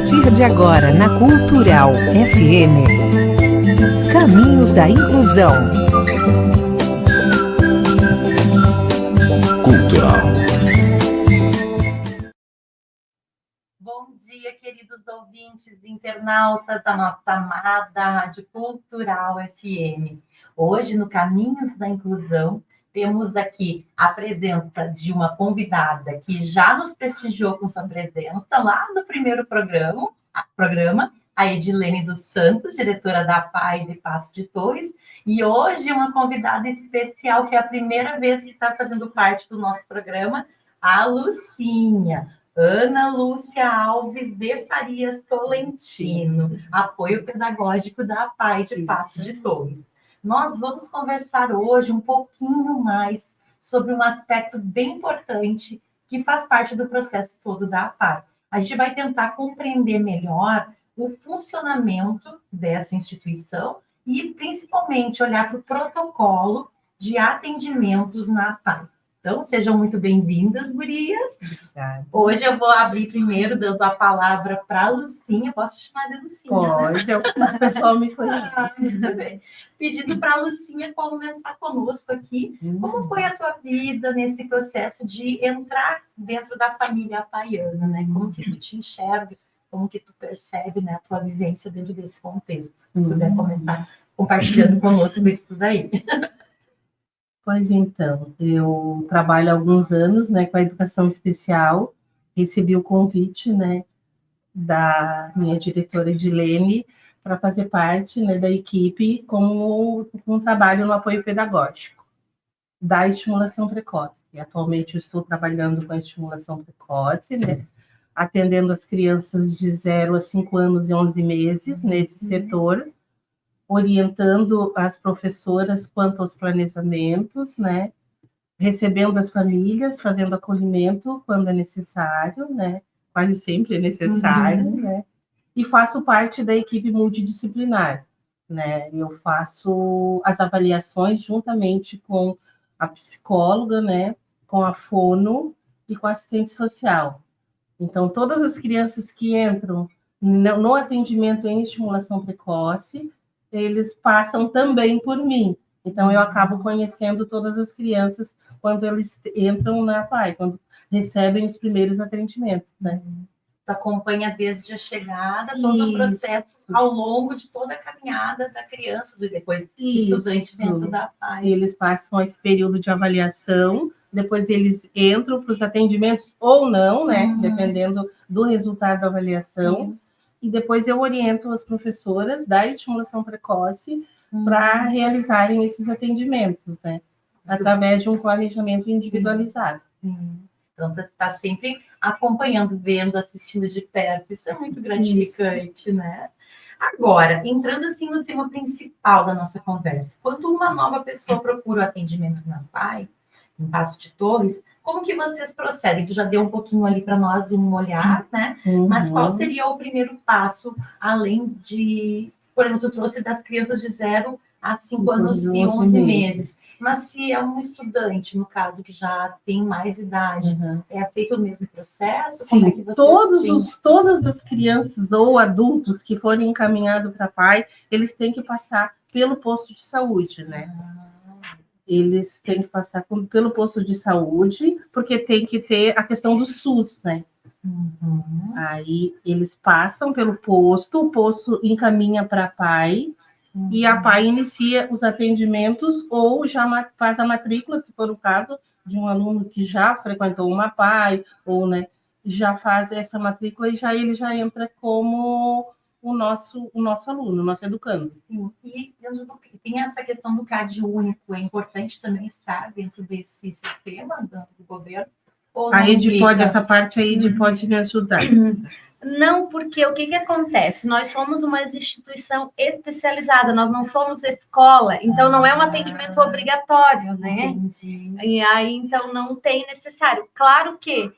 partir de agora na Cultural FM. Caminhos da Inclusão. Cultural. Bom dia, queridos ouvintes e internautas da nossa amada Rádio Cultural FM. Hoje, no Caminhos da Inclusão, temos aqui a presença de uma convidada que já nos prestigiou com sua presença lá no primeiro programa, a Edilene dos Santos, diretora da APAI de Passo de Torres, e hoje uma convidada especial, que é a primeira vez que está fazendo parte do nosso programa, a Lucinha, Ana Lúcia Alves de Farias Tolentino, apoio pedagógico da APAI de Passo de Torres. Nós vamos conversar hoje um pouquinho mais sobre um aspecto bem importante que faz parte do processo todo da APAI. A gente vai tentar compreender melhor o funcionamento dessa instituição e, principalmente, olhar para o protocolo de atendimentos na APAI. Então, sejam muito bem-vindas, gurias. Obrigada. Hoje eu vou abrir primeiro, dando a palavra para a Lucinha. Posso te chamar de Lucinha? Pode, né? O pessoal me conhece. Muito bem. Pedindo para a Lucinha comentar conosco aqui como foi a tua vida nesse processo de entrar dentro da família apaiana, né? Como que tu te enxerga, como que tu percebe, né, a tua vivência dentro desse contexto. Se puder começar compartilhando conosco isso tudo aí. Pois então, eu trabalho há alguns anos, né, com a educação especial, recebi o convite, né, da minha diretora Edilene para fazer parte, né, da equipe como um trabalho no apoio pedagógico da estimulação precoce. Atualmente eu estou trabalhando com a estimulação precoce, né, atendendo as crianças de 0 a 5 anos e 11 meses nesse setor, orientando as professoras quanto aos planejamentos, né? Recebendo as famílias, fazendo acolhimento quando é necessário, né? Quase sempre é necessário, né? E faço parte da equipe multidisciplinar, né? Eu faço as avaliações juntamente com a psicóloga, né? Com a fono e com a assistente social. Então, todas as crianças que entram no atendimento em estimulação precoce, eles passam também por mim. Então, eu acabo conhecendo todas as crianças quando eles entram na APAI, quando recebem os primeiros atendimentos, né? Tu acompanha desde a chegada, todo o processo ao longo de toda a caminhada da criança, e depois estudante dentro da APAI. Eles passam esse período de avaliação, depois eles entram para os atendimentos ou não, né? Dependendo do resultado da avaliação. Sim. E depois eu oriento as professoras da estimulação precoce para realizarem esses atendimentos, né? Através de um planejamento individualizado. Então, você está sempre acompanhando, vendo, assistindo de perto. Isso é muito gratificante, né? Agora, entrando assim no tema principal da nossa conversa. Quando uma nova pessoa procura o atendimento na APAI, em Passo de Torres, como que vocês procedem? Tu já deu um pouquinho ali para nós um olhar, né? Mas qual seria o primeiro passo, além de, por exemplo, tu trouxe das crianças de 0 a 5 anos e 11 meses. Mas se é um estudante, no caso, que já tem mais idade, é feito o mesmo processo? Sim, como é que vocês todas as crianças ou adultos que forem encaminhados para a APAI, eles têm que passar pelo posto de saúde, né? Eles têm que passar pelo posto de saúde, porque tem que ter a questão do SUS, né? Aí eles passam pelo posto, o posto encaminha para a APAI, e a APAI inicia os atendimentos ou já faz a matrícula, se for o caso de um aluno que já frequentou uma APAI, ou, né, já faz essa matrícula e ele já entra como o nosso aluno, o nosso educando. Sim. E tem essa questão do CAD único, é importante também estar dentro desse sistema do governo? A Edi pode, essa parte aí, Edi pode me ajudar. Não, porque o que acontece? Nós somos uma instituição especializada, nós não somos escola, então não é um atendimento obrigatório, né? Entendi. E aí, então, não tem necessário. Claro que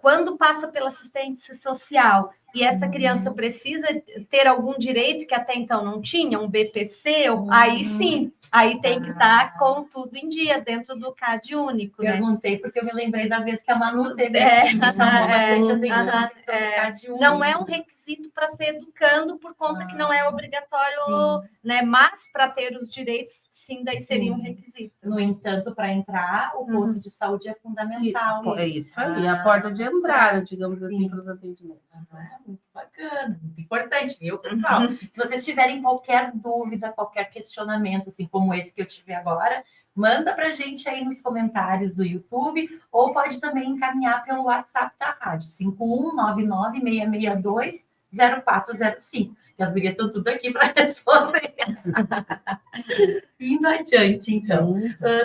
quando passa pela assistência social e essa criança precisa ter algum direito que até então não tinha, um BPC, aí sim, aí tem que estar com tudo em dia dentro do CAD único, né? Perguntei porque eu me lembrei da vez que a Manu teve aqui, me chamou bastante atenção. CAD único. Não é um requisito para ser educando, por conta que não é obrigatório, né? Mas para ter os direitos, sim, daí seria um requisito. No entanto, para entrar, o posto de saúde é fundamental. É isso aí, a porta de entrada, digamos assim, para os atendimentos. Muito bacana, muito importante, viu, pessoal? Se vocês tiverem qualquer dúvida, qualquer questionamento, assim como esse que eu tive agora, manda para a gente aí nos comentários do YouTube, ou pode também encaminhar pelo WhatsApp da rádio, 51996620405. Que as gurias estão tudo aqui para responder. Indo adiante, então.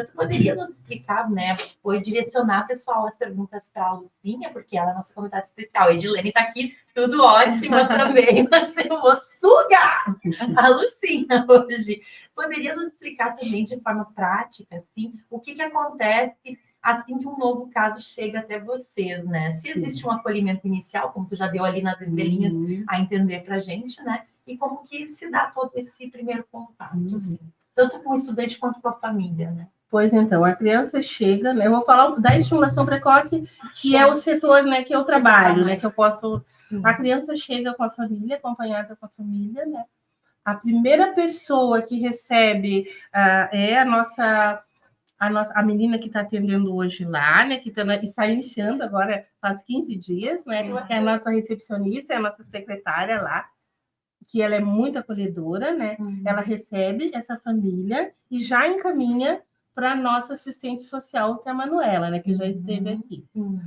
Tu poderia nos explicar, né? Foi direcionar, pessoal, as perguntas para a Lucinha, porque ela é nossa convidada especial. A Edilene está aqui, tudo ótimo também, mas eu vou sugar a Lucinha hoje. Poderia nos explicar também de forma prática, assim, o que acontece assim que um novo caso chega até vocês, né? Se existe um acolhimento inicial, como tu já deu ali nas entrelinhas a entender para a gente, né? E como que se dá todo esse primeiro contato, assim, tanto com o estudante quanto com a família, né? Pois então, a criança chega, né? Eu vou falar da estimulação precoce, que é o setor, né, que eu trabalho, né? Que eu posso. Sim. A criança chega com a família, acompanhada com a família, né? A primeira pessoa que recebe é a menina que está atendendo hoje lá, né? Que está iniciando agora, faz 15 dias, né? Que é a nossa recepcionista, é a nossa secretária lá, que ela é muito acolhedora, né? Ela recebe essa família e já encaminha para a nossa assistente social, que é a Manuela, né? Que já esteve aqui.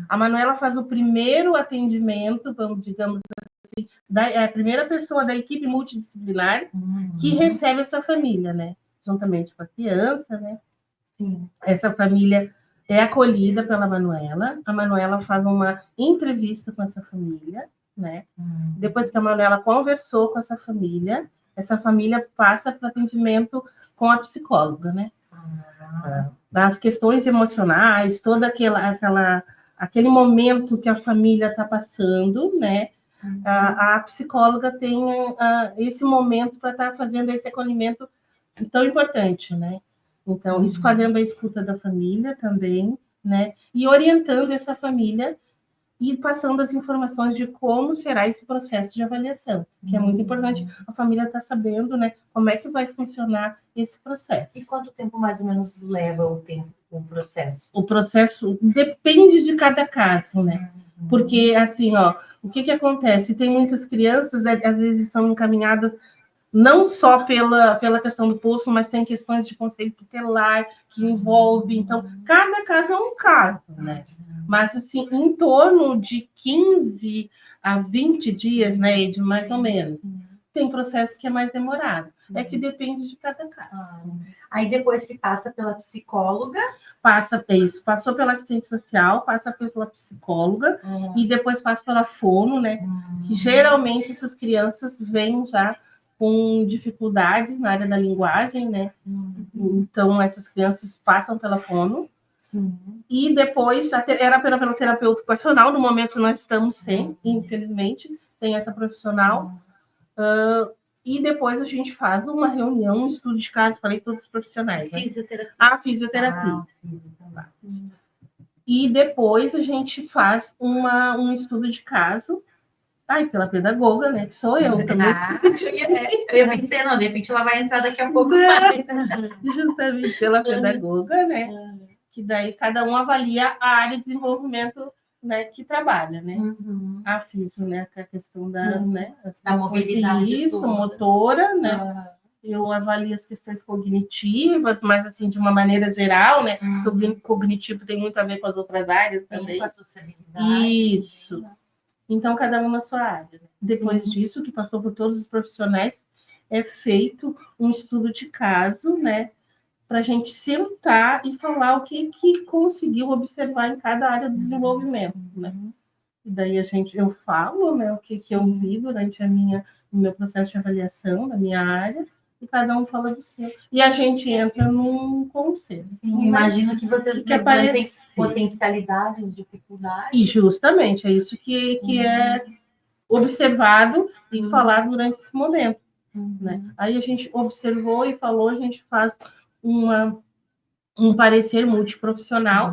A Manuela faz o primeiro atendimento, digamos assim, é a primeira pessoa da equipe multidisciplinar que recebe essa família, né? Juntamente com a criança, né? Sim. Essa família é acolhida pela Manuela. A Manuela faz uma entrevista com essa família, né? Depois que a Manuela conversou com essa família passa para atendimento com a psicóloga, né? Das questões emocionais, todo aquele momento que a família está passando, né? A psicóloga tem esse momento para estar fazendo esse acolhimento tão importante, né? Então, isso fazendo a escuta da família também, né? E orientando essa família e passando as informações de como será esse processo de avaliação, que é muito importante a família estar sabendo, né, como é que vai funcionar esse processo. E quanto tempo mais ou menos leva o processo? O processo depende de cada caso, né? Porque, assim, o que acontece? Tem muitas crianças, às vezes, são encaminhadas não só pela questão do posto, mas tem questões de conselho tutelar que envolve. Então, cada caso é um caso, né? Mas, assim, em torno de 15 a 20 dias, né, Ed, mais ou menos. Tem processo que é mais demorado. É que depende de cada caso. Aí, depois que passa pela psicóloga... Passou pela assistente social, passa pela psicóloga e depois passa pela fono, né? Que geralmente essas crianças vêm já com dificuldades na área da linguagem, né? Então, essas crianças passam pela fono. E depois, era pela terapeuta ocupacional, no momento nós estamos sem, infelizmente, sem essa profissional. E depois a gente faz uma reunião, um estudo de caso, falei todos os profissionais. Fisioterapia. A fisioterapia. E depois a gente faz um estudo de caso, pela pedagoga, né? Que sou eu também. Eu pensei, não, de repente ela vai entrar daqui a pouco mais. Justamente pela pedagoga, né? Que daí cada um avalia a área de desenvolvimento, né, que trabalha, né? A físio, né? A questão da, né, da mobilidade. Isso, motora, né? Eu avalio as questões cognitivas, mas assim, de uma maneira geral, né? Porque o cognitivo tem muito a ver com as outras áreas também. Com a sociabilidade. Isso. Então, cada um na sua área. Depois disso, que passou por todos os profissionais, é feito um estudo de caso, né? Para a gente sentar e falar o que conseguiu observar em cada área do desenvolvimento, né? E daí eu falo, né, o que eu vi durante o meu processo de avaliação da minha área, e cada um fala do seu. E a gente entra num consenso. Sim, imagino que vocês que levantem aparecer. potencialidades, dificuldades. E justamente, é isso que é observado e falado durante esse momento. Né? Aí a gente observou e falou, a gente faz um parecer multiprofissional,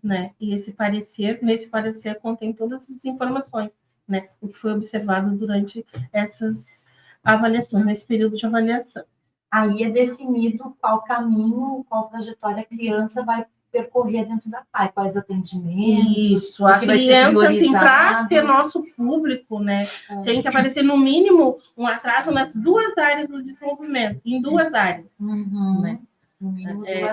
né? E nesse parecer contém todas as informações, né? O que foi observado durante essas avaliações, nesse período de avaliação. Aí é definido qual caminho, qual trajetória a criança vai percorrer dentro da PAI, quais atendimentos. Isso, a criança, assim, para ser nosso público, né, tem que aparecer no mínimo um atraso nas 2 áreas do desenvolvimento, em 2 áreas. Né?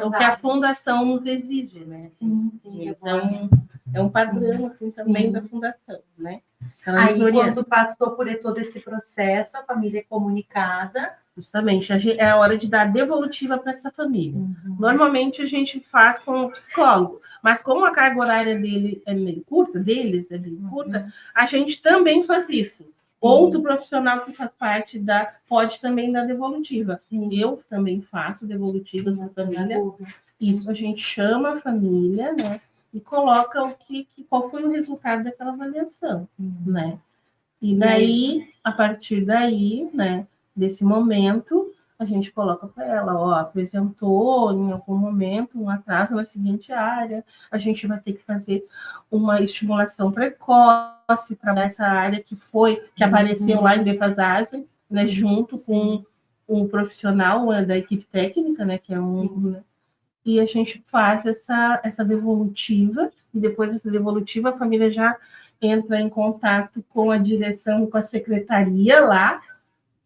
O que a fundação nos exige, né? Sim, então, é um padrão assim, também da fundação, né? Aí, quando passou por todo esse processo, a família é comunicada. Justamente, é a hora de dar devolutiva para essa família. Normalmente a gente faz com o psicólogo, mas como a carga horária deles é meio curta, a gente também faz isso. Outro profissional que faz parte pode também dar devolutiva. Eu também faço devolutivas na família. Isso, a gente chama a família, né? E coloca qual foi o resultado daquela avaliação, né? E daí, a partir daí, né, desse momento, a gente coloca para ela, apresentou em algum momento um atraso na seguinte área, a gente vai ter que fazer uma estimulação precoce para essa área que apareceu lá em defasagem, né, junto com um profissional da equipe técnica, né, que é e a gente faz essa devolutiva, e depois dessa devolutiva a família já entra em contato com a direção, com a secretaria lá,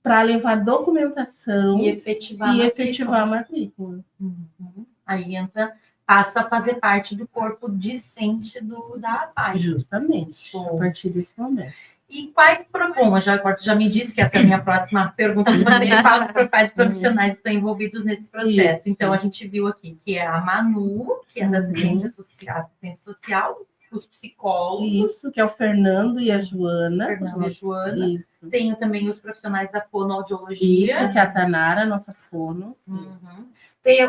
para levar documentação e efetivar a matrícula. Aí passa a fazer parte do corpo discente da APAI. Justamente, a partir desse momento. E quais já me disse que essa é a minha próxima pergunta, também falo para quais profissionais estão envolvidos nesse processo. Isso. Então, a gente viu aqui que é a Manu, que é da assistente social, os psicólogos. Isso, que é o Fernando e a Joana. Isso. Tenho também os profissionais da fonoaudiologia. Isso, que é a Tanara, nossa fono. Tem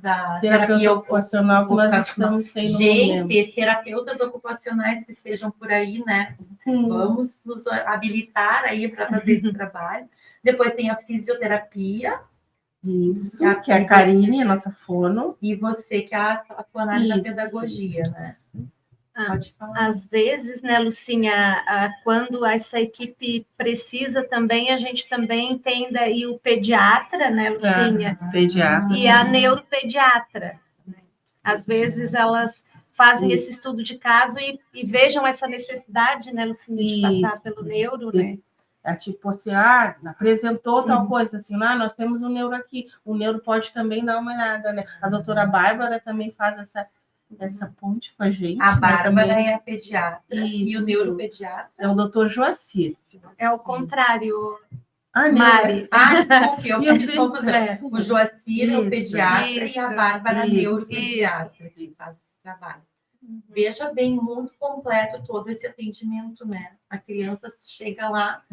da terapia ocupacional, que nós estamos sendo. Gente, terapeutas ocupacionais que estejam por aí, né? Vamos nos habilitar aí para fazer esse trabalho. Depois tem a fisioterapia. Isso, que é a Karine, a nossa fono. E você, que atua na área da pedagogia, né? Pode falar. Às vezes, né, Lucinha, quando essa equipe precisa também, a gente também tem daí o pediatra, né, Lucinha? Pediatra. E a neuropediatra. Né? Às vezes elas fazem esse estudo de caso e vejam essa necessidade, né, Lucinha, de passar pelo neuro, né? É tipo assim, apresentou tal coisa, assim, nós temos um neuro aqui, o neuro pode também dar uma olhada, né? A doutora Bárbara também faz essa ponte com a gente. A Bárbara também. É a pediatra. Isso. E o neuropediatra? É o doutor Joacir. É o contrário. Mari. Desculpe, eu fiz confusão. O Joacir é o pediatra e a Bárbara a neuropediatra que faz esse trabalho. Veja bem, muito completo todo esse atendimento, né? A criança chega lá,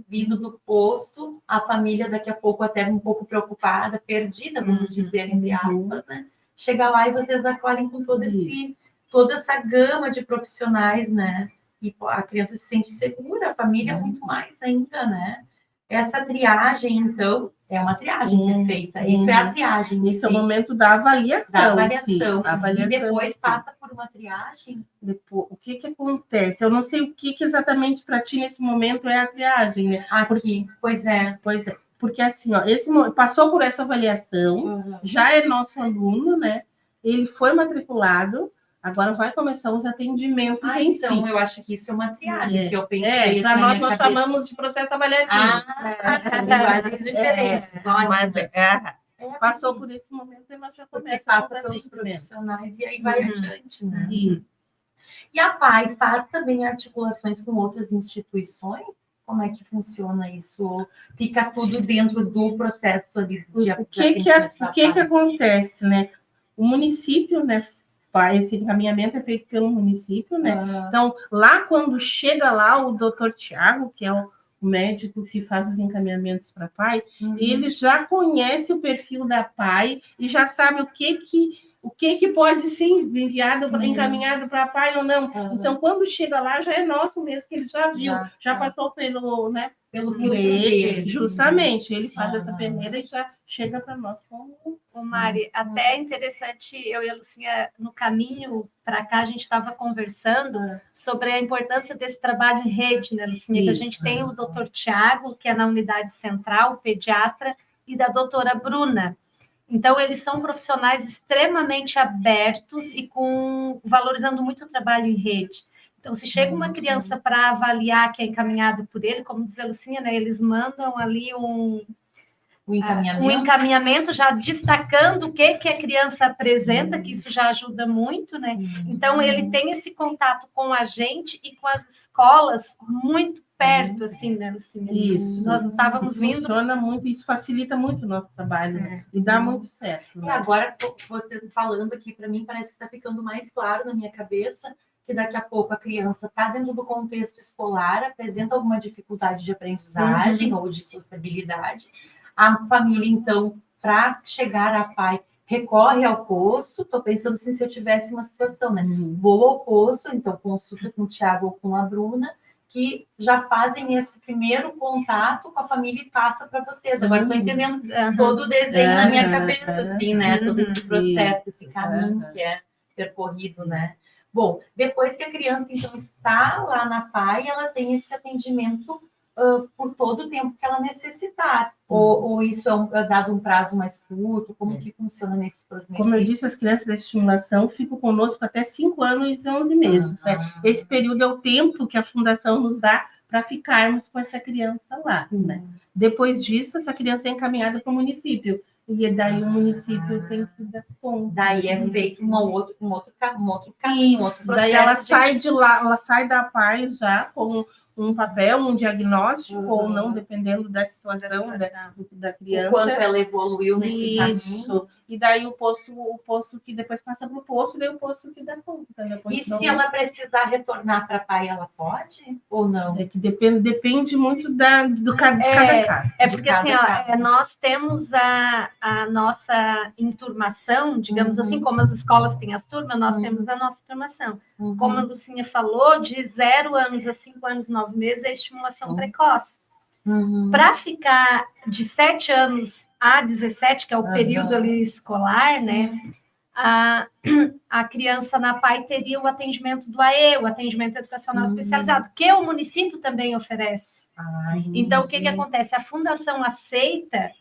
vindo do posto, a família daqui a pouco até um pouco preocupada, perdida, vamos dizer, entre aspas, né? Chega lá e vocês acolhem com toda essa gama de profissionais, né? E a criança se sente segura, a família muito mais ainda, né? Essa triagem, então, é uma triagem que é feita. Isso é a triagem. Isso é o momento da avaliação. E depois passa por uma triagem. Depois, o que acontece? Eu não sei o que exatamente para ti nesse momento é a triagem, né? Pois é. Porque assim, passou por essa avaliação, já é nosso aluno, né? Ele foi matriculado, agora vai começar os atendimentos em si. Então, eu acho que isso é uma triagem que eu pensei. Para nós chamamos de processo avaliativo. Linguagens diferentes. Passou por esse momento e nós já começamos. Passa pelos profissionais e aí vai adiante, né? E a PAI faz também articulações com outras instituições? Como é que funciona isso? Ou fica tudo dentro do processo ali de atendimento? O que acontece, né? O município, né? Esse encaminhamento é feito pelo município, né? Então, lá quando chega lá o doutor Tiago, que é o médico que faz os encaminhamentos para PAI, ele já conhece o perfil da PAI e já sabe o que pode ser enviado, encaminhado para a PAI ou não. Então, quando chega lá, já é nosso mesmo, que ele já viu, já passou pelo, né, pelo filtro dele. Justamente, ele faz essa peneira e já chega para nós como... Ô, Mari, até é interessante, eu e a Lucinha, no caminho para cá, a gente estava conversando sobre a importância desse trabalho em rede, né, Lucinha? Que a gente tem o doutor Tiago, que é na unidade central, pediatra, e da doutora Bruna. Então, eles são profissionais extremamente abertos e valorizando muito o trabalho em rede. Então, se chega uma criança para avaliar que é encaminhado por ele, como diz a Lucinha, né, eles mandam ali um encaminhamento já destacando o que a criança apresenta, que isso já ajuda muito, né? Então, ele tem esse contato com a gente e com as escolas muito perto, assim, né, Lucinha? Isso. Nós estávamos vindo... Funciona muito, isso facilita muito o nosso trabalho, né? E dá muito certo. Né? Agora, vocês falando aqui, para mim, parece que está ficando mais claro na minha cabeça que daqui a pouco a criança está dentro do contexto escolar, apresenta alguma dificuldade de aprendizagem ou de sociabilidade. A família, então, para chegar a PAI, recorre ao posto. Estou pensando assim, se eu tivesse uma situação, né? Vou ao posto, então consulta com o Tiago ou com a Bruna, que já fazem esse primeiro contato com a família e passa para vocês. Agora estou entendendo todo o desenho na minha cabeça, assim, né? Todo esse processo, esse caminho que é percorrido, né? Bom, depois que a criança, então, está lá na PAI, ela tem esse atendimento por todo o tempo que ela necessitar. Ou isso é dado um prazo mais curto? Como que funciona nesse processo? Como eu disse, as crianças da estimulação ficam conosco até 5 anos e 11 meses. Né? Esse período é o tempo que a Fundação nos dá para ficarmos com essa criança lá. Né? Depois disso, essa criança é encaminhada para o município. E daí o município tem que dar conta. Daí é feito um outro caminho, um outro processo. Daí ela sai de lá, ela sai da PAI já com um papel, um diagnóstico, ou não, dependendo da situação da criança. O quanto ela evoluiu nesse caminho. E daí o posto que depois passa para o posto, e daí o posto que dá conta. Né? E se ela precisar retornar para a PAI, ela pode ou não? É que depende muito de cada caso. É porque assim, nós temos a nossa enturmação, digamos assim, como as escolas têm as turmas, nós temos a nossa turmação. Como a Lucinha falou, de 0 anos a 5 anos, 9 meses é estimulação precoce. Para ficar de 7 anos a 17, que é o período ali escolar, né? A criança na PAI teria o atendimento do AE, o atendimento educacional especializado, que o município também oferece. Então, o que acontece? A fundação aceita,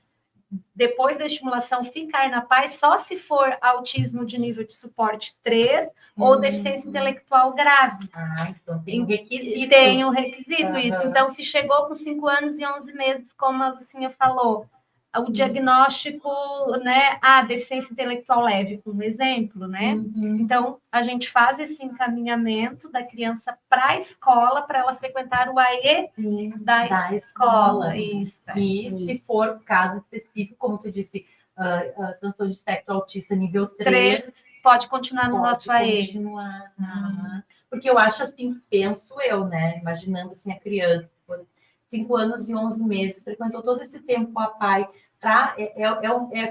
depois da estimulação, ficar na PAI só se for autismo de nível de suporte 3 ou deficiência intelectual grave. Então tem um requisito. Tem um requisito, isso. Então, se chegou com 5 anos e 11 meses, como a Lucinha falou, o diagnóstico, né, deficiência intelectual leve, um exemplo, né? Então, a gente faz esse encaminhamento da criança para a escola, para ela frequentar o AE da escola. Isso. E se for caso específico, como tu disse, transtorno de espectro autista nível 3, pode continuar no nosso AE. Porque eu acho assim, penso eu, né, imaginando assim a criança, 5 anos e 11 meses, frequentou todo esse tempo com a PAI,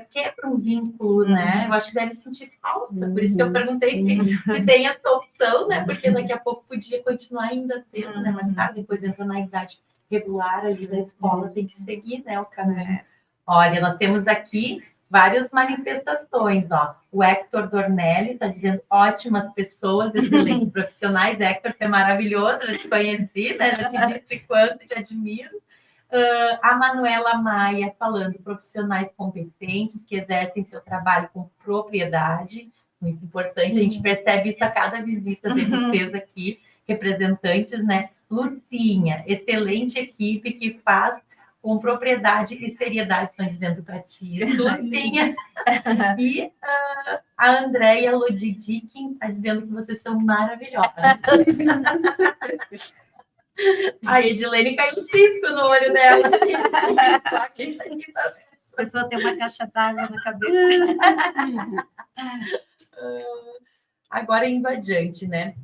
quebra um vínculo, né? Eu acho que deve sentir falta. Por isso que eu perguntei se tem essa opção, né? Porque daqui a pouco podia continuar ainda tendo, né? Mas claro, depois entra na idade regular ali da escola, tem que seguir, né? O caminho. Olha, nós temos aqui várias manifestações, ó. O Hector Dornelli está dizendo ótimas pessoas, excelentes profissionais. Hector, que é maravilhoso, já te conheci, né? Já te disse quanto te admiro. A Manuela Maia falando, profissionais competentes que exercem seu trabalho com propriedade, muito importante, a gente percebe isso a cada visita de vocês aqui, representantes, né? Lucinha, excelente equipe que faz com propriedade e seriedade, estão dizendo para ti, Lucinha. E a Andréia Lodidikin está dizendo que vocês são maravilhosas. A Edilene caiu um cisco no olho dela. A pessoa tem uma caixa d'água na cabeça. Agora indo adiante, né?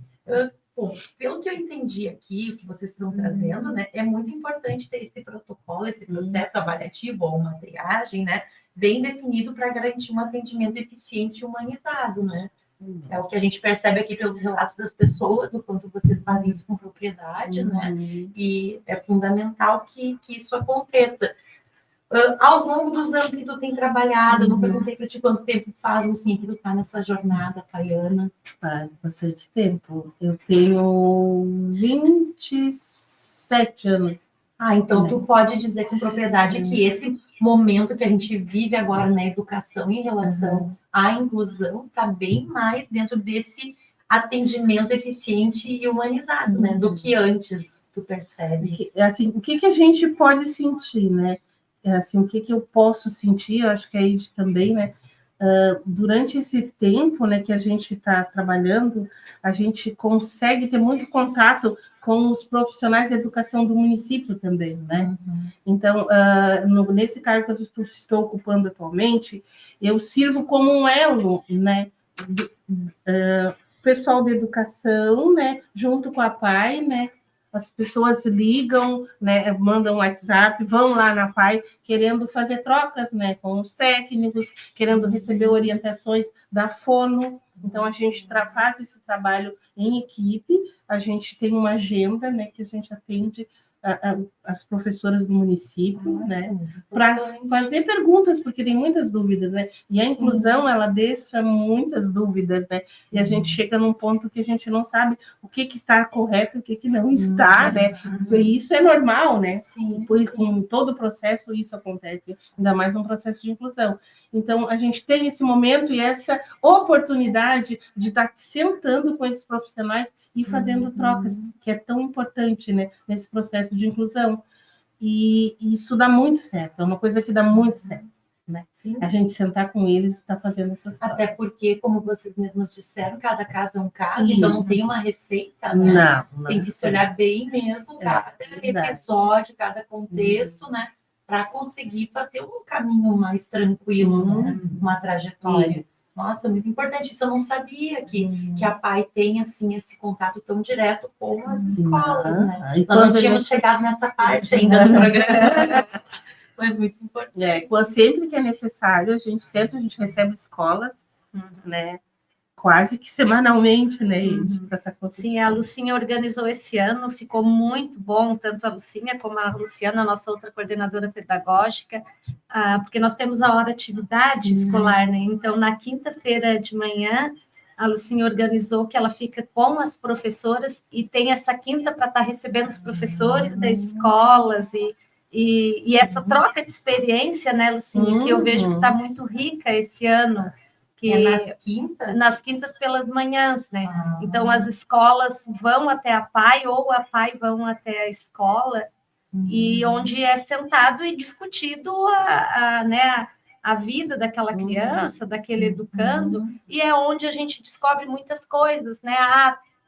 Bom, pelo que eu entendi aqui, o que vocês estão trazendo, né, é muito importante ter esse protocolo, esse processo avaliativo ou uma triagem, né, bem definido para garantir um atendimento eficiente e humanizado, né? É o que a gente percebe aqui pelos relatos das pessoas, do quanto vocês fazem isso com propriedade, né? E é fundamental que isso aconteça. Aos longos dos anos que tu tem trabalhado, eu não perguntei para ti quanto tempo faz, assim, que tu tá nessa jornada, Tayana. Faz bastante tempo. Eu tenho 27 anos. Então tu pode dizer com propriedade que esse momento que a gente vive agora na educação em relação à inclusão está bem mais dentro desse atendimento eficiente e humanizado, né? Do que antes, tu percebe. Assim, o que a gente pode sentir, né? Assim, o que eu posso sentir, eu acho que a Ed também, né? Durante esse tempo, né, que a gente está trabalhando, a gente consegue ter muito contato com os profissionais de educação do município também, né? Então, nesse cargo que eu estou ocupando atualmente, eu sirvo como um elo, né? Pessoal de educação, né? Junto com a PAI, né? As pessoas ligam, né, mandam WhatsApp, vão lá na PAI querendo fazer trocas, né, com os técnicos, querendo receber orientações da fono. Então, a gente faz esse trabalho em equipe, a gente tem uma agenda, né, que a gente atende as professoras do município, né, para fazer perguntas, porque tem muitas dúvidas, né, e a inclusão, ela deixa muitas dúvidas, né, e a gente chega num ponto que a gente não sabe o que está correto e o que não está, né, e isso é normal, né, pois com todo o processo isso acontece, ainda mais num processo de inclusão. Então, a gente tem esse momento e essa oportunidade de estar sentando com esses profissionais e fazendo trocas, que é tão importante, né, nesse processo de inclusão. E isso dá muito certo, é uma coisa que dá muito certo, né? A gente sentar com eles e estar fazendo essas trocas. Até porque, como vocês mesmos disseram, cada caso é um caso, então não tem uma receita, né? Não tem que se olhar bem mesmo cada episódio, cada contexto, né? Para conseguir fazer um caminho mais tranquilo, né? Uma trajetória. Nossa, muito importante. Isso eu não sabia que a PAI tem assim esse contato tão direto com as escolas, né? Nós não tínhamos chegado nessa parte ainda do programa, mas muito importante. Sempre que é necessário, a gente recebe escolas, né? Quase que semanalmente, né? Sim, a Lucinha organizou esse ano, ficou muito bom, tanto a Lucinha como a Luciana, nossa outra coordenadora pedagógica, porque nós temos a hora atividade escolar, né? Então, na quinta-feira de manhã, a Lucinha organizou que ela fica com as professoras e tem essa quinta para estar recebendo os professores das escolas e essa troca de experiência, né, Lucinha, que eu vejo que está muito rica esse ano. Nas quintas? Nas quintas pelas manhãs, né? Então, as escolas vão até a PAI ou a PAI vão até a escola e onde é sentado e discutido a vida daquela criança, daquele educando, e é onde a gente descobre muitas coisas, né?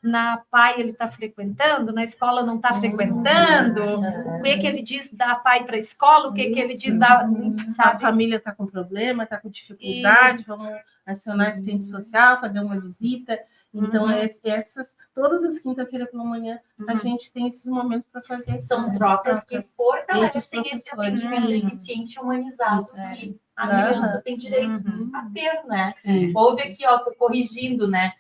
Na PAI ele está frequentando, na escola não está frequentando, o que ele diz da PAI para a escola, o que ele diz da... Sabe? A família está com problema, está com dificuldade, vamos acionar assistente social, fazer uma visita. Então, todas as quinta-feiras pela manhã, a gente tem esses momentos para fazer. São trocas que fortalecem esse atendimento eficiente e humanizado que a criança tem direito a ter, né? Houve aqui, ó, corrigindo, né?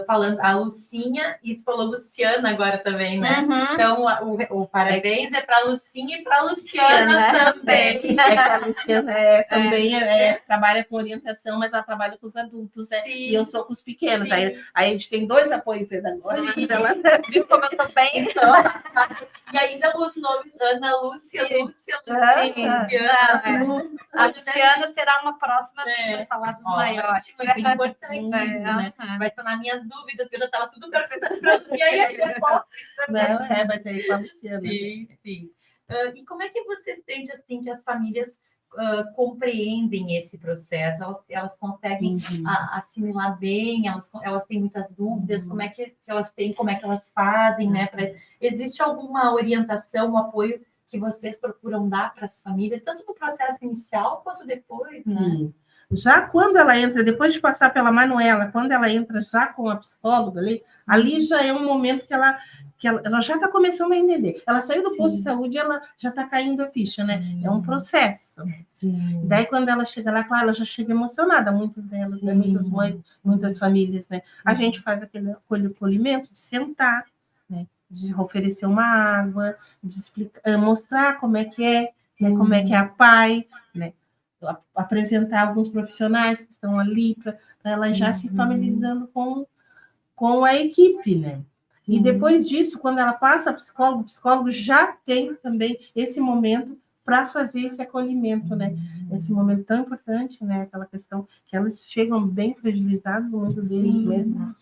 Falando a Lucinha e tu falou Luciana agora também, né? Então, o parabéns é para a Lucinha e para a Luciana também. Que a Luciana também trabalha com orientação, mas ela trabalha com os adultos, né? E eu sou com os pequenos. Aí a gente tem 2 apoios pedagógicos. Viu como eu estou bem? Então, e ainda os nomes Ana Lúcia, Lúcia, Luciana. A Luciana será uma próxima vez para falar dos maiores. Muito importante isso, né? Vai sanar minhas dúvidas, que eu já estava tudo perguntando para você, e aí depois. Não, mas aí com a Luciana. Sim. E como é que você sente, assim, que as famílias compreendem esse processo? Elas conseguem assimilar bem? Elas têm muitas dúvidas? Como é que elas têm? Como é que elas fazem, né? Existe alguma orientação, um apoio que vocês procuram dar para as famílias, tanto no processo inicial quanto depois, né? Já quando ela entra, depois de passar pela Manuela, quando ela entra já com a psicóloga ali já é um momento que ela já está começando a entender. Ela saiu do posto de saúde, ela já está caindo a ficha, né? É um processo. Sim. Daí, quando ela chega lá, claro, ela já chega emocionada, muitas delas, né? Muitas mães, muitas famílias, né? A gente faz aquele acolhimento de sentar, né? De oferecer uma água, de explicar, mostrar como é que é, né? Como é que é a PAI, né? Apresentar alguns profissionais que estão ali para ela já se familiarizando com a equipe, né? Sim. E depois disso, quando ela passa a psicólogo, o psicólogo já tem também esse momento para fazer esse acolhimento, né? Esse momento tão importante, né? Aquela questão que elas chegam bem fragilizadas, muitos deles mesmo.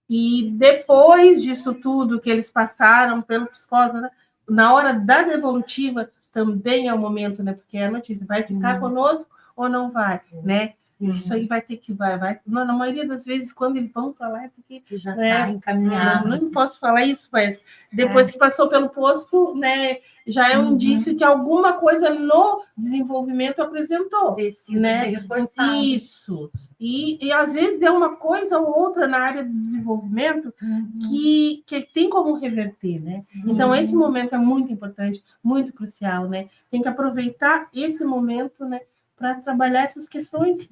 E depois disso tudo que eles passaram pelo psicólogo, né? Na hora da devolutiva, também é o momento, né? Porque a notícia vai ficar conosco ou não vai, né? Isso aí vai ter que vai. Na maioria das vezes, quando eles vão para lá, é porque já está encaminhado. Não posso falar isso, mas depois que passou pelo posto, né, já é um indício que alguma coisa no desenvolvimento apresentou. Precisa né? ser reforçado. Isso. E às vezes é uma coisa ou outra na área do desenvolvimento que tem como reverter, né? Então, esse momento é muito importante, muito crucial, né? Tem que aproveitar esse momento, né, para trabalhar essas questões.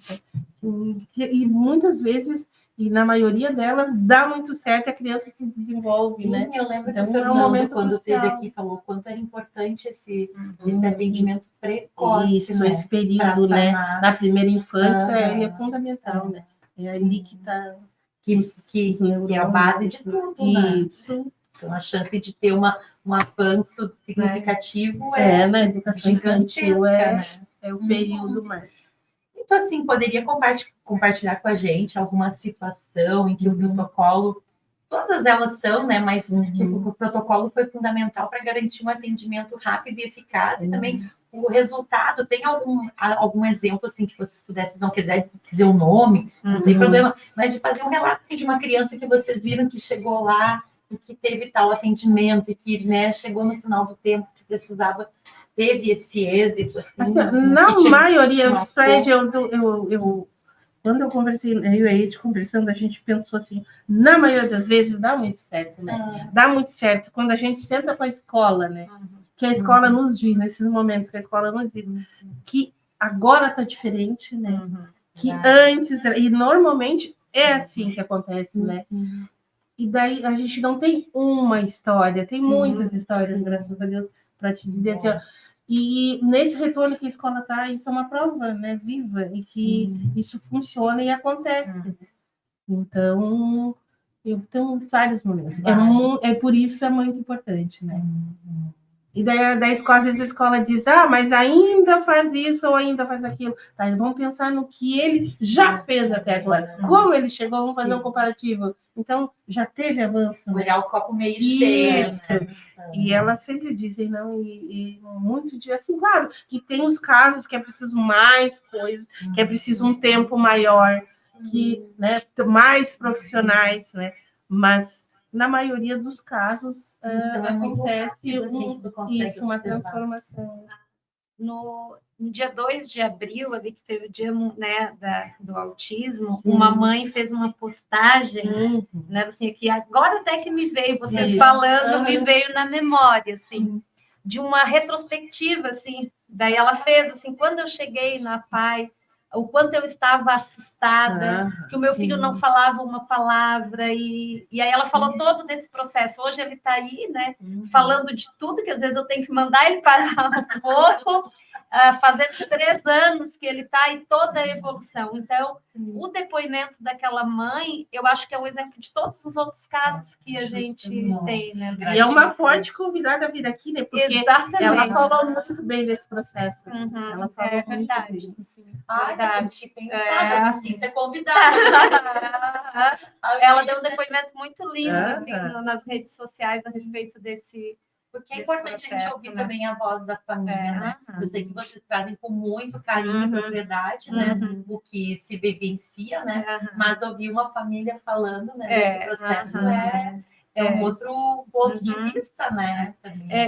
E muitas vezes, e na maioria delas, dá muito certo, a criança se desenvolve, Sim, né? eu lembro Então, que o Fernando, quando crucial. esteve aqui, falou quanto era importante esse atendimento precoce. Isso, né? esse período, né? Na primeira infância, ele é fundamental, né? É ali que está... Que é a base de tudo, né? Isso. Então, a chance de ter um avanço significativo na educação infantil né? É o período mais. Então, assim, poderia compartilhar com a gente alguma situação em que o protocolo, todas elas são, né? Mas que o protocolo foi fundamental para garantir um atendimento rápido e eficaz e também o resultado. Tem algum exemplo, assim, que vocês pudessem, não quiser dizer o nome, não tem problema, mas de fazer um relato, assim, de uma criança que vocês viram que chegou lá e que teve tal atendimento e que, né, chegou no final do tempo que precisava, teve esse êxito, assim, na maioria, Fred, quando eu conversei, eu e a Ed conversando, a gente pensou assim, na maioria das vezes dá muito certo, né? Dá muito certo quando a gente senta com a escola, né? Que a escola nos diz, nesses momentos que a escola nos diz, que agora está diferente, né? Que antes, e normalmente é assim que acontece, né? E daí a gente não tem uma história, tem muitas histórias, graças a Deus, para te dizer assim, ó. E nesse retorno que a escola está, isso é uma prova, né, viva, e que isso funciona e acontece. Então, tem vários momentos. É por isso é muito importante, né? E daí da escola, às vezes a escola diz, mas ainda faz isso ou ainda faz aquilo. Tá, vamos pensar no que ele já fez até agora. Como ele chegou, vamos fazer um comparativo. Então, já teve avanço. Olhar o copo meio cheio. Né? E elas sempre dizem, não, e muito dia assim, claro, que tem os casos que é preciso mais coisas, que é preciso um tempo maior, que, né, mais profissionais, né? Mas na maioria dos casos acontece uma transformação. No dia 2 de abril, ali que teve o dia, né, do autismo, uma mãe fez uma postagem, né, assim, que agora até que me veio, vocês falando, me veio na memória, assim, de uma retrospectiva, assim, daí ela fez, assim, quando eu cheguei na PAI, o quanto eu estava assustada, que o meu filho não falava uma palavra, e aí ela falou todo desse processo. Hoje ele está aí, né, falando de tudo, que às vezes eu tenho que mandar ele parar um pouco, fazendo 3 anos que ele está, e toda a evolução. Então, o depoimento daquela mãe, eu acho que é um exemplo de todos os outros casos que a gente tem, né? E é uma forte convidada a vir aqui, né? Porque ela falou muito bem desse processo. Ela falou verdade. Verdade. Já se sinta convidada. Ela deu um depoimento muito lindo assim, nas redes sociais a respeito desse. Porque é importante a gente ouvir também a voz da família, né? Eu sei que vocês trazem com muito carinho e propriedade, né? O que se vivencia, né? Mas ouvir uma família falando, né, desse processo é um outro ponto de vista, né?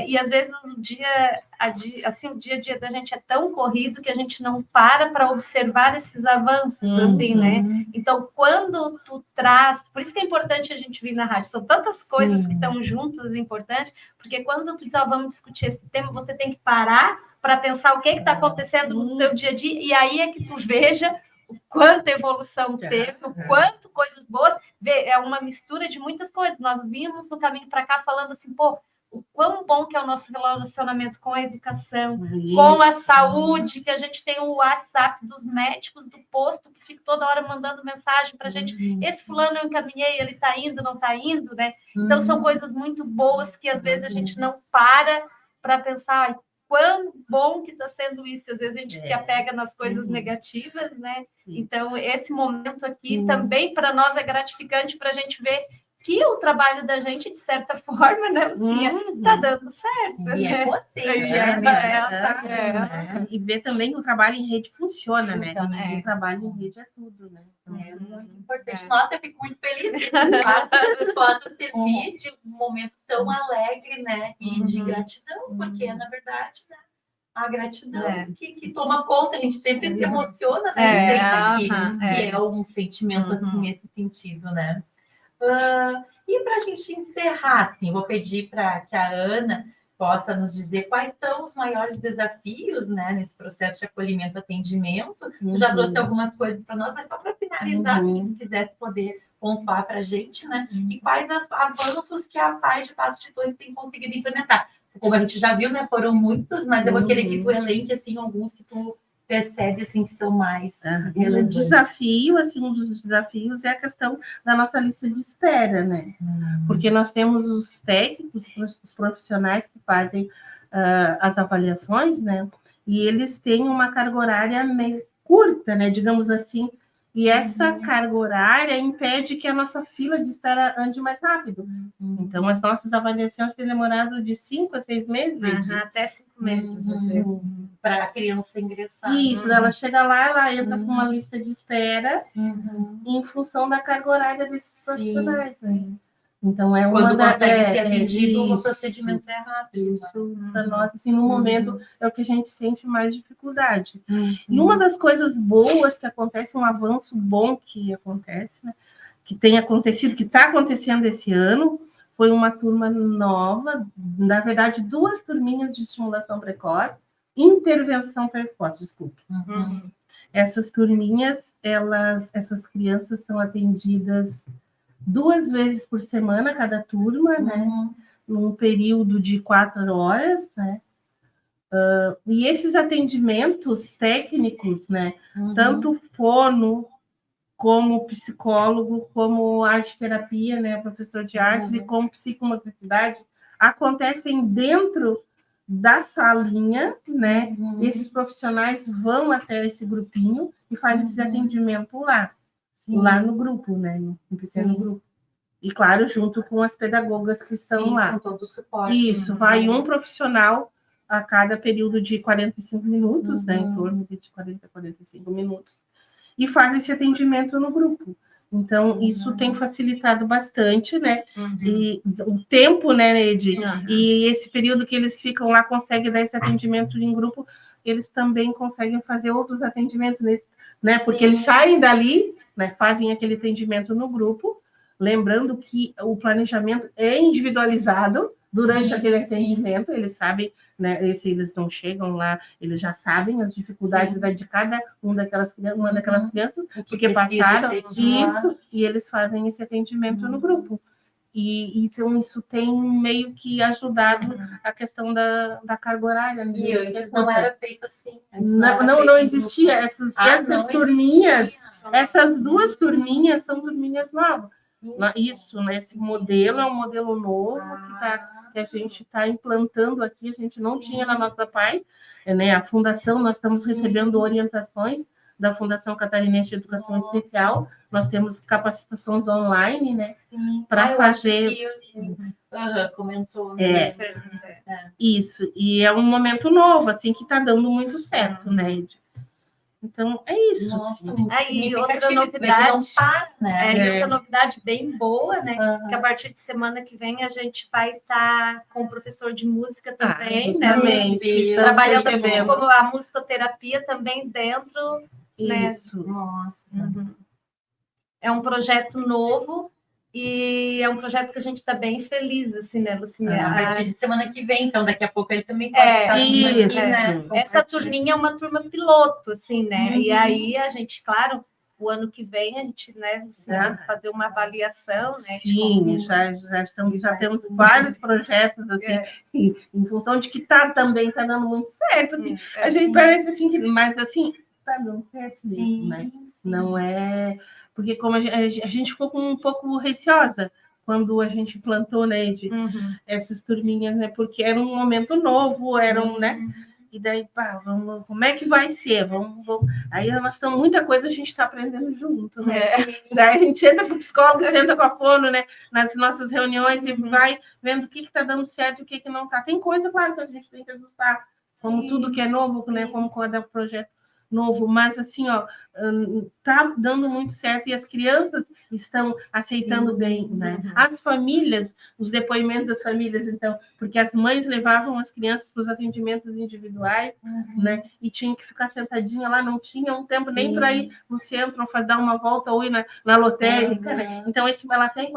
E às vezes o dia a dia da gente é tão corrido que a gente não para observar esses avanços, assim, né? Então, quando tu traz, por isso que é importante a gente vir na rádio, são tantas coisas que estão juntas importantes, porque quando tu diz, vamos discutir esse tema, você tem que parar para pensar o que está acontecendo no teu dia a dia, e aí é que tu veja o quanta evolução teve, o quanto coisas boas, é uma mistura de muitas coisas. Nós vimos no caminho para cá falando assim, pô, o quão bom que é o nosso relacionamento com a educação, com a saúde, que a gente tem o WhatsApp dos médicos do posto, que fica toda hora mandando mensagem para a gente, esse fulano eu encaminhei, ele está indo, não está indo, né? Então, são coisas muito boas que às vezes a gente não para pensar, quão bom que está sendo isso. Às vezes a gente se apega nas coisas negativas, né? Isso. Então, esse momento aqui também para nós é gratificante para a gente ver que o trabalho da gente, de certa forma, né, Lucinha, está dando certo. E é potente, E ver também que o trabalho em rede funciona, né? O trabalho em rede é tudo, né? É muito importante. Nossa, eu fico muito feliz que esse espaço possa servir de um momento tão alegre, né? E de gratidão, porque, na verdade, né, a gratidão que toma conta, a gente sempre se emociona, né? Sente que é um sentimento assim, nesse sentido, né? E para a gente encerrar, assim, vou pedir para que a Ana possa nos dizer quais são os maiores desafios, né, nesse processo de acolhimento e atendimento. Tu já trouxe algumas coisas para nós, mas só para finalizar, se tu quisesse poder pontuar para a gente, né? E quais os avanços que a Paz de Passos de Torres tem conseguido implementar. Como a gente já viu, né, foram muitos, mas eu vou querer que tu elenque, assim, alguns que tu percebe assim que são mais relevantes. Um dos desafios é a questão da nossa lista de espera, né? Porque nós temos os técnicos, os profissionais que fazem as avaliações, né? E eles têm uma carga horária meio curta, né? Digamos assim. E essa carga horária impede que a nossa fila de espera ande mais rápido. Então, as nossas avaliações têm demorado de 5 a 6 meses. Até 5 meses, às vezes. Para a criança ingressar. Isso, ela chega lá, ela entra com uma lista de espera em função da carga horária desses profissionais. Né? Então, é uma quando consegue ser atendido, o procedimento é rápido. Isso, para nós, assim, no momento, é o que a gente sente mais dificuldade. E uma das coisas boas que acontece, um avanço bom que acontece, né, que tem acontecido, que está acontecendo esse ano, foi uma turma nova, na verdade, 2 turminhas de estimulação precoce, intervenção precoce, desculpe. Essas turminhas, essas crianças são atendidas 2 vezes por semana, cada turma, né? Num período de 4 horas, né? E esses atendimentos técnicos, né? Tanto fono, como psicólogo, como arte-terapia, né? Professor de artes e como psicomotricidade, acontecem dentro da salinha, né? Esses profissionais vão até esse grupinho e fazem esse atendimento lá. Lá no grupo, né? No pequeno grupo. E, claro, junto com as pedagogas que estão lá. Com todo o suporte. Isso, vai um profissional a cada período de 45 minutos, né? Em torno de 40 a 45 minutos. E faz esse atendimento no grupo. Então, isso tem facilitado bastante, né? E o tempo, né, Neide? E esse período que eles ficam lá, conseguem dar esse atendimento em grupo, eles também conseguem fazer outros atendimentos, né? Porque eles saem dali, né, fazem aquele atendimento no grupo, lembrando que o planejamento é individualizado durante aquele atendimento, eles sabem, né, se eles não chegam lá, eles já sabem as dificuldades de cada uma daquelas crianças, porque passaram isso, e eles fazem esse atendimento no grupo. E então isso tem meio que ajudado a questão da carga horária. Né? E antes não era feito assim. Não existia. Essas turminhas, essas 2 turminhas são turminhas novas. Isso, né? Esse modelo é um modelo novo que a gente está implantando aqui, a gente não tinha na nossa PAI, né? A Fundação, nós estamos recebendo orientações da Fundação Catarinense de Educação Especial, nós temos capacitações online, né? Para fazer... comentou. Né? Isso, e é um momento novo, assim, que está dando muito certo, né? Então, é isso. Nossa, assim. muito Aí, outra significativo, isso vê que não novidade, para, né? e outra novidade bem boa, né? Aham. Que a partir de semana que vem a gente vai estar com o professor de música também, né? Justamente. Estamos Trabalhando percebendo. a musicoterapia também dentro, né? Isso. Nossa. É um projeto novo e é um projeto que a gente está bem feliz, assim, né, Lucinha? A partir de semana que vem, então daqui a pouco ele também pode estar vindo aqui, isso. né? Essa turminha é uma turma piloto, assim, né? Uhum. E aí a gente, claro, o ano que vem a gente, né, assim, Já. vai fazer uma avaliação, né? de Sim, como- já temos vários projetos, assim, em função de que também está dando muito certo, assim. A gente parece assim, mas assim, está dando certo mesmo, né? Não é... Porque como a gente ficou um pouco receosa quando a gente plantou, né, essas turminhas, né? Porque era um momento novo, né? E daí, pá, como é que vai ser? Vamos. Aí nós estamos, muita coisa a gente está aprendendo junto, né? Daí a gente senta com o psicólogo, senta com a fono, né? Nas nossas reuniões e vai vendo o que está dando certo e o que não está. Tem coisa, claro, que a gente tem que ajustar, como tudo que é novo, né? Como quando é um projeto novo, mas assim, ó, tá dando muito certo e as crianças estão aceitando bem, né? As famílias, os depoimentos das famílias, então, porque as mães levavam as crianças para os atendimentos individuais, né? E tinham que ficar sentadinha lá, não tinha um tempo nem para ir no centro, ou dar uma volta ou ir na lotérica, né? Então, ela tem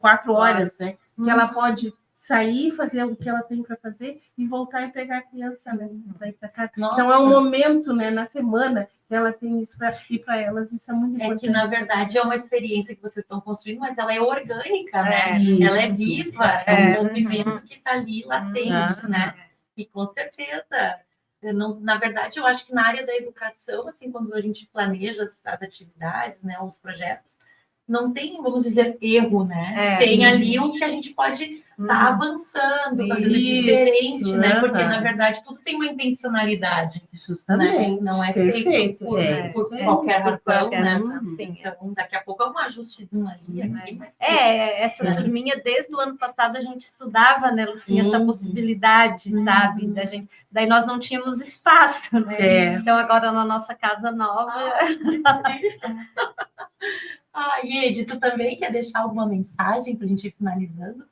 4 horas, né? Que ela pode sair, fazer o que ela tem para fazer e voltar e pegar a criança, né? Para ir para casa. Nossa. Então, é um momento, né, na semana que ela tem isso e para elas isso é muito importante. É que, na verdade, é uma experiência que vocês estão construindo, mas ela é orgânica, né? Ela é viva, é um movimento que está ali latente, né? E com certeza, na verdade, eu acho que na área da educação, assim, quando a gente planeja as atividades, né, os projetos, não tem, vamos dizer, erro, né? Tem ali o que a gente pode estar avançando, fazendo diferente, né? Porque, na verdade, tudo tem uma intencionalidade. Justamente. Né? Não é Perfeito, feito por qualquer razão, né? Sim. Então, daqui a pouco é um ajustezinho ali, aqui. Mas... essa turminha, desde o ano passado, a gente estudava, né, Lucinha, essa possibilidade, sabe? Daí nós não tínhamos espaço, né? Então, agora na nossa casa nova... E Edi, tu também quer deixar alguma mensagem para a gente ir finalizando?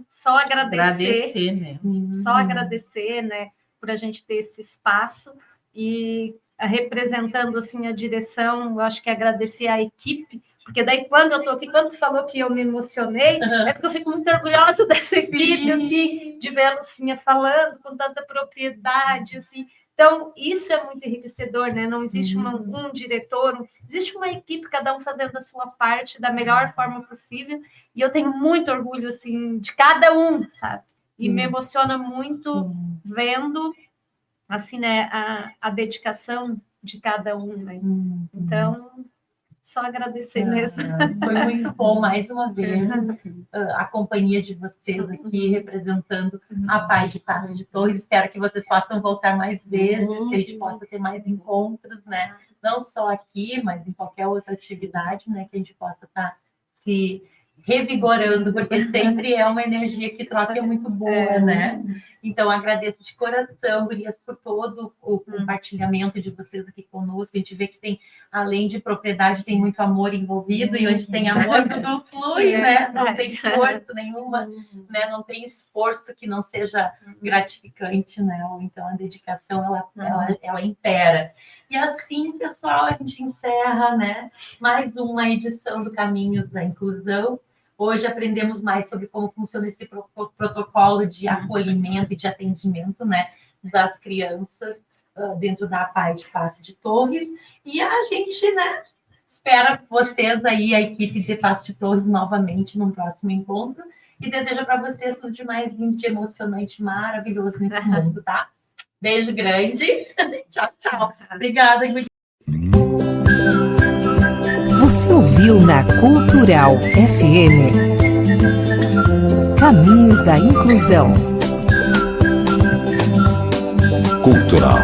Só agradecer. Agradecer, né? Só agradecer, né, por a gente ter esse espaço e representando, assim, a direção, eu acho que agradecer à equipe, porque daí quando eu estou aqui, quando tu falou que eu me emocionei, é porque eu fico muito orgulhosa dessa equipe, assim, de ver a Lucinha falando com tanta propriedade, assim. Então, isso é muito enriquecedor, né? Não existe um diretor, existe uma equipe, cada um fazendo a sua parte da melhor forma possível, e eu tenho muito orgulho, assim, de cada um, sabe? E me emociona muito vendo, assim, né, a dedicação de cada um, né? Então, só agradecer mesmo. Foi muito bom, mais uma vez, a companhia de vocês aqui, representando a Pai de Passo de Torres. Espero que vocês possam voltar mais vezes, que a gente possa ter mais encontros, né? Não só aqui, mas em qualquer outra atividade, né? Que a gente possa estar se revigorando, porque sempre é uma energia que troca muito boa, né? Então, agradeço de coração, gurias, por todo o compartilhamento de vocês aqui conosco. A gente vê que tem, além de propriedade, tem muito amor envolvido, e onde tem amor, tudo flui, né? Não tem força nenhuma, né? Não tem esforço que não seja gratificante, né? Então, a dedicação, ela impera. E assim, pessoal, a gente encerra, né, mais uma edição do Caminhos da Inclusão. Hoje aprendemos mais sobre como funciona esse protocolo de acolhimento e de atendimento, né, das crianças dentro da Pai de Passo de Torres. E a gente, né, espera vocês aí, a equipe de Passo de Torres, novamente no próximo encontro. E deseja para vocês tudo de mais lindo, de emocionante, maravilhoso nesse mundo, tá? Beijo grande. Tchau, tchau. Obrigada, Guri. Você ouviu na Cultural FM Caminhos da Inclusão. Cultural